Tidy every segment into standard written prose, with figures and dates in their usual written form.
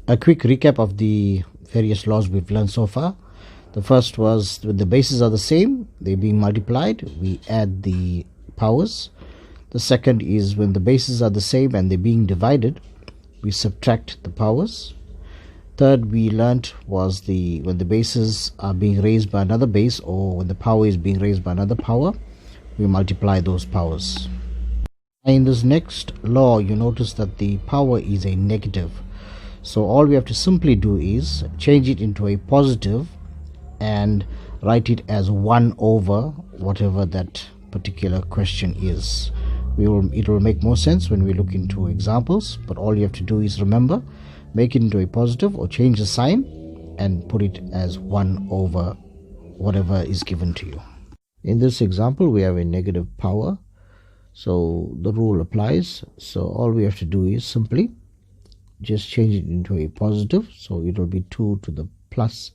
A quick recap of the various laws we've learned so far. The first was when the bases are the same, they're being multiplied, we add the powers. The second is when the bases are the same and they're being divided, we subtract the powers. Third we learnt was when the bases are being raised by another base, or when the power is being raised by another power, we multiply those powers. In this next law, you notice that the power is a negative. So all we have to simply do is change it into a positive and write it as 1 over whatever that particular question is. It will make more sense when we look into examples, but all you have to do is remember, make it into a positive or change the sign and put it as 1 over whatever is given to you. In this example, we have a negative power, so the rule applies. So all we have to do is simply just change it into a positive, so it will be 2 to the plus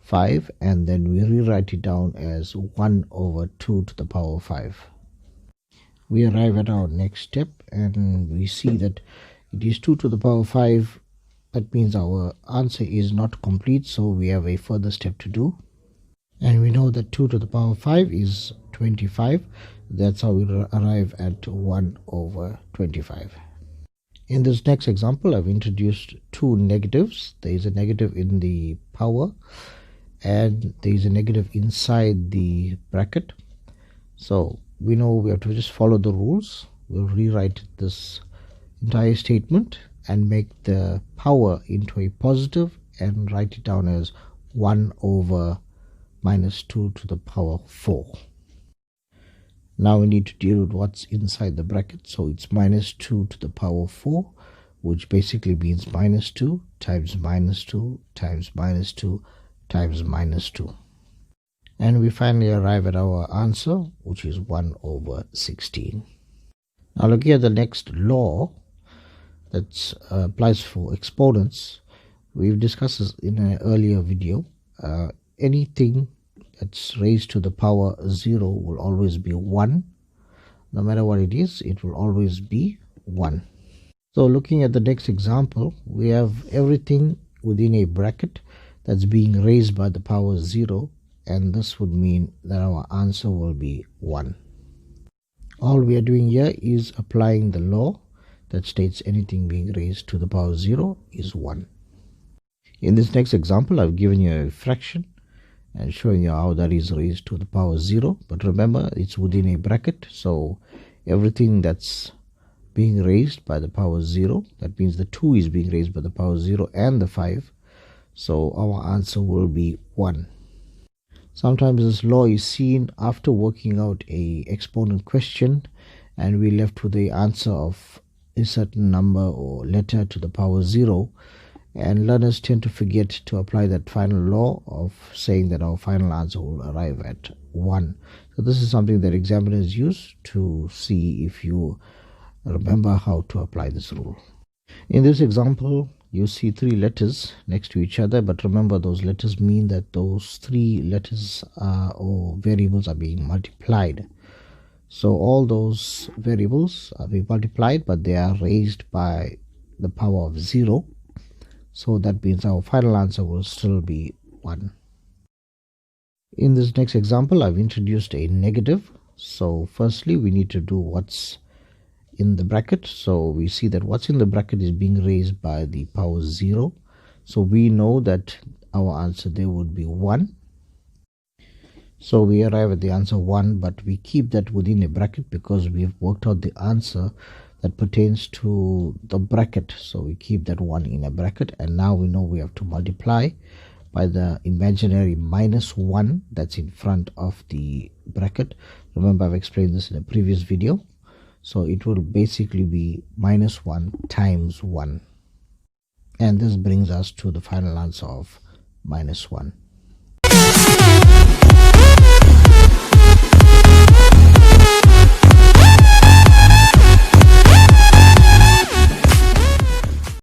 5, and then we rewrite it down as 1 over 2 to the power 5. We arrive at our next step and we see that it is 2 to the power 5. That means our answer is not complete, so we have a further step to do. And we know that 2 to the power 5 is 25. That's how we arrive at 1 over 25. In this next example, I've introduced two negatives. There is a negative in the power and there is a negative inside the bracket. So we know we have to just follow the rules. We'll rewrite this entire statement and make the power into a positive and write it down as 1 over minus 2 to the power 4. Now we need to deal with what's inside the bracket. So it's minus 2 to the power 4, which basically means minus 2 times minus 2 times minus 2 times minus 2. And we finally arrive at our answer, which is 1 over 16. Now looking at the next law that applies for exponents, we've discussed this in an earlier video. Anything that's raised to the power 0 will always be 1. No matter what it is, it will always be 1. So looking at the next example, we have everything within a bracket that's being raised by the power 0, and this would mean that our answer will be 1. All we are doing here is applying the law that states anything being raised to the power 0 is 1. In this next example, I've given you a fraction and showing you how that is raised to the power 0. But remember, it's within a bracket, so everything that's being raised by the power 0, that means the 2 is being raised by the power 0 and the 5, so our answer will be 1. Sometimes this law is seen after working out a exponent question and we're left with the answer of a certain number or letter to the power 0. And learners tend to forget to apply that final law of saying that our final answer will arrive at 1. So this is something that examiners use to see if you remember how to apply this rule. In this example, you see 3 letters next to each other, but remember those letters mean that those 3 letters or variables are being multiplied. So all those variables are being multiplied, but they are raised by the power of 0. So that means our final answer will still be 1. In this next example, I've introduced a negative. So firstly, we need to do what's in the bracket. So we see that what's in the bracket is being raised by the power 0. So we know that our answer there would be 1. So we arrive at the answer 1, but we keep that within a bracket because we have worked out the answer that pertains to the bracket. So we keep that 1 in a bracket, and now we know we have to multiply by the imaginary minus 1 that's in front of the bracket. Remember, I've explained this in a previous video. So it will basically be minus 1 times 1. And this brings us to the final answer of minus 1.